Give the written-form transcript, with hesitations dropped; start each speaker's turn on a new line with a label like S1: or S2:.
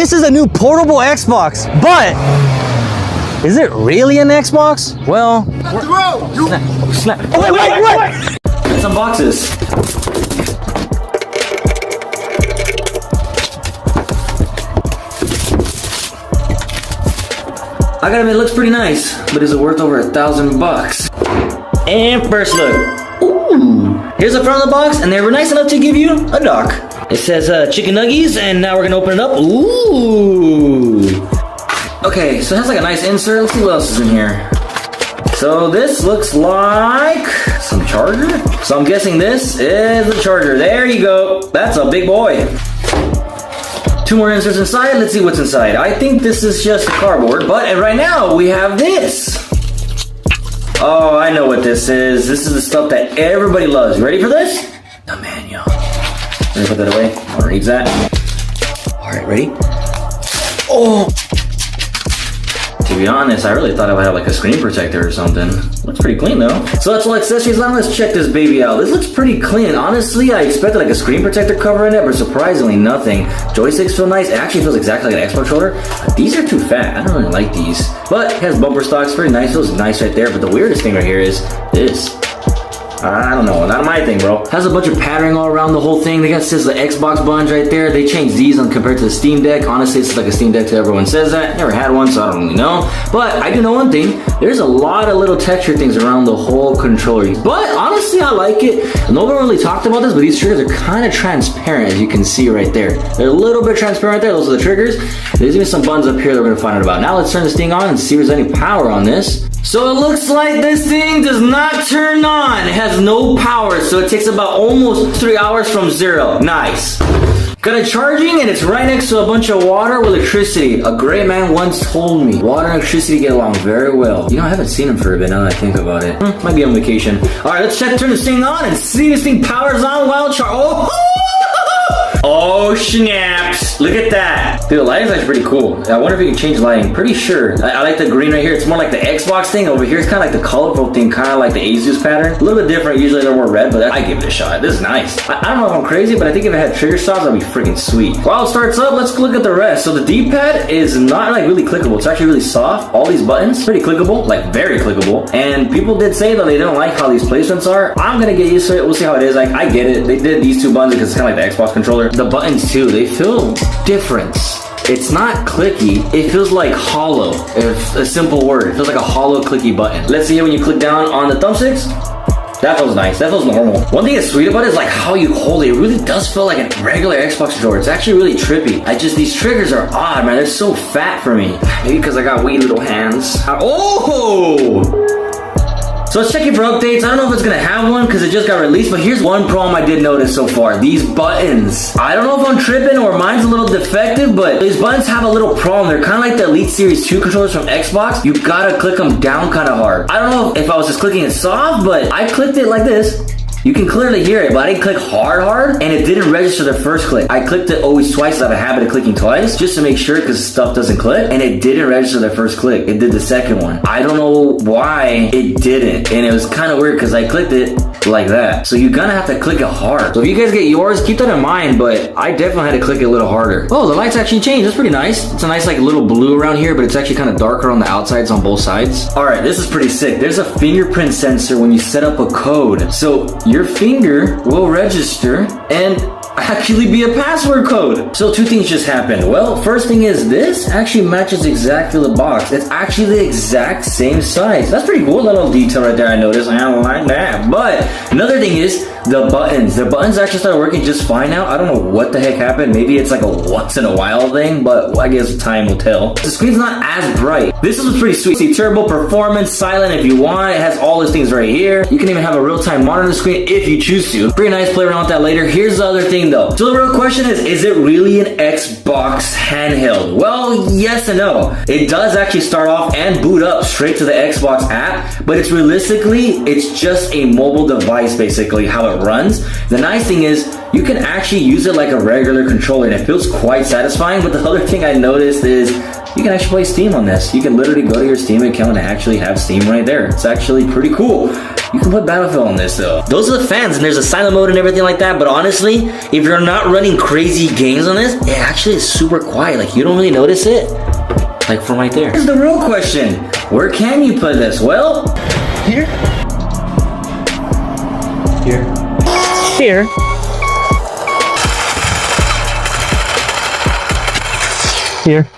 S1: this is a new portable Xbox, but is it really an Xbox? Well, snap. Oh, wait.
S2: Let's unbox this. I gotta admit, it looks pretty nice, but is it worth over $1,000? And first look. Ooh. Here's the front of the box, and they were nice enough to give you a dock. It says chicken nuggies, and now we're gonna open it up. Ooh. Okay, so it has like a nice insert. Let's see what else is in here. So this looks like some charger. So I'm guessing this is the charger. There you go. That's a big boy. 2 more inserts inside. Let's see what's inside. I think this is just cardboard, but right now we have this. Oh, I know what this is. This is the stuff that everybody loves. You ready for this? The manual. Let me put that away. I want to read that. All right, ready? Oh. To be honest, I really thought I would have like a screen protector or something. Looks pretty clean though. So that's all accessories. Now let's check this baby out. This looks pretty clean. Honestly, I expected like a screen protector cover in it, but surprisingly nothing. Joysticks feel nice. It actually feels exactly like an Xbox controller. These are too fat. I don't really like these. But it has bumper stocks. Pretty nice. Feels nice right there. But the weirdest thing right here is this. I don't know, not my thing, bro. Has a bunch of patterning all around the whole thing. They got says the Xbox buttons right there. They changed these on compared to the Steam Deck. Honestly, it's like a Steam Deck to everyone says that. Never had one, so I don't really know. But I do know one thing. There's a lot of little texture things around the whole controller. But honestly, I like it. No one really talked about this, but these triggers are kind of transparent, as you can see right there. They're a little bit transparent there. Those are the triggers. There's even some buttons up here that we're gonna find out about. Now let's turn this thing on and see if there's any power on this. So it looks like this thing does not turn on. It has no power, so it takes about almost 3 hours from zero. Nice. Got it charging, and it's right next to a bunch of water with electricity. A great man once told me water and electricity get along very well. You know, I haven't seen him for a bit now that I think about it. Might be on vacation. All right, let's turn this thing on and see if this thing powers on while charging. Oh snaps! Look at that! Dude, the lighting's actually pretty cool. I wonder if you can change lighting. Pretty sure. I like the green right here. It's more like the Xbox thing. Over here, it's kind of like the colorful thing, kind of like the ASUS pattern. A little bit different. Usually they're more red, but I give it a shot. This is nice. I don't know if I'm crazy, but I think if it had trigger stops, that'd be freaking sweet. While it starts up, let's look at the rest. So the D-pad is not like really clickable. It's actually really soft. All these buttons, pretty clickable, like very clickable. And people did say that they didn't like how these placements are. I'm gonna get used to it. We'll see how it is. Like, I get it. They did these 2 buttons because it's kind of like the Xbox controller. The buttons too, they feel different. It's not clicky, it feels like hollow. If a simple word, it feels like a hollow clicky button. Let's see here when you click down on the thumbsticks. That feels nice, that feels normal. One thing that's sweet about it is like how you hold it. It really does feel like a regular Xbox controller. It's actually really trippy. These triggers are odd, man. They're so fat for me. Maybe because I got wee little hands. Oh! So let's check it for updates. I don't know if it's gonna have one because it just got released, but here's one problem I did notice so far. These buttons. I don't know if I'm tripping or mine's a little defective, but these buttons have a little problem. They're kind of like the Elite Series 2 controllers from Xbox. You gotta click them down kind of hard. I don't know if I was just clicking it soft, but I clicked it like this. You can clearly hear it, but I didn't click hard, and it didn't register the first click. I clicked it always twice. I have a habit of clicking twice, just to make sure, because stuff doesn't click, and it didn't register the first click. It did the second one. I don't know why it didn't, and it was kind of weird, because I clicked it like that. So you're gonna have to click it hard. So if you guys get yours, keep that in mind, but I definitely had to click it a little harder. Oh, the lights actually changed. That's pretty nice. It's a nice like little blue around here, but it's actually kind of darker on the outsides on both sides. All right, this is pretty sick. There's a fingerprint sensor when you set up a code. So your finger will register and actually be a password code. So 2 things just happened. Well, first thing is this actually matches exactly the box. It's actually the exact same size. That's pretty cool. That little detail right there I noticed. I don't like that. But another thing is the buttons. The buttons actually started working just fine now. I don't know what the heck happened. Maybe it's like a once in a while thing, but I guess time will tell. The screen's not as bright. This is pretty sweet. See, turbo performance, silent if you want. It has all these things right here. You can even have a real-time monitor screen if you choose to. Pretty nice. Play around with that later. Here's the other thing though. So the real question is it really an Xbox handheld? Well, yes and no. It does actually start off and boot up straight to the Xbox app, but it's just a mobile device basically, how it runs. The nice thing is you can actually use it like a regular controller and it feels quite satisfying, but the other thing I noticed is you can actually play Steam on this. You can literally go to your Steam account and actually have Steam right there. It's actually pretty cool. You can put Battlefield on this though. Those are the fans, and there's a silent mode and everything like that, but honestly, if you're not running crazy games on this, it actually is super quiet. Like, you don't really notice it. Like from right there. Here's the real question. Where can you put this? Well, here. Here.
S1: Here. Here.